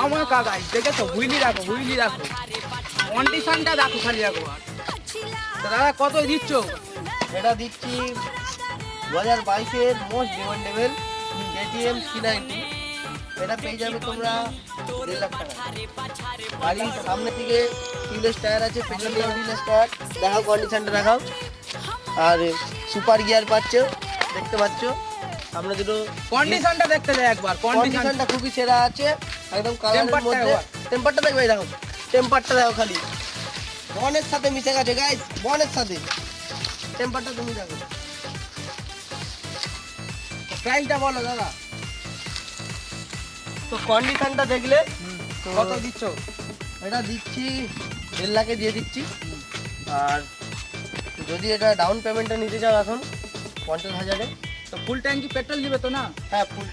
আমার কাকাই দেখেছো, হুইলি রাখো, হুইলি রাখো, কন্ডিশনটা দেখো খালি একবার। তো দাদা কত দিচ্ছ? এটা দিচ্ছি 2022-এর মোস্ট ডিমান্ডেবল KTM C90। এটা পেয়ে যাবে তোমরা 1.5 লাখ টাকা। গাড়ির সামনে থেকে টিউবলেস টায়ার আছে, পেছন দিকে টিউবলেস টায়ার, দেখাও কন্ডিশনটা দেখাও। আর সুপার গিয়ার পাচ্ছ, দেখতে পাচ্ছ সামনে দুটো। কন্ডিশনটা দেখতে যায় একবার, কন্ডিশনটা কন্ডিশনটা খুবই সেরা আছে, একদম কালারের টেম্পারটা মধ্যে। একবার। টেম্পারটা দেখবে, এই দেখো টেম্পারটা দেখো খালি, বনের সাথে মিশে গেছে গাইস, বনের সাথে। টেম্পারটা তুমি দেখো। প্রাইসটা বলো দাদা। তো কন্ডিশনটা দেখলে তো কত দিচ্ছ? এটা দিচ্ছি 1.5 লাখে দিয়ে দিচ্ছি। আর যদি এটা ডাউন পেমেন্টটা নিতে চাও এখন 50,000-এ। তো ফুল ট্যাঙ্কি পেট্রোল দিবে তো না? হ্যাঁ, ফুল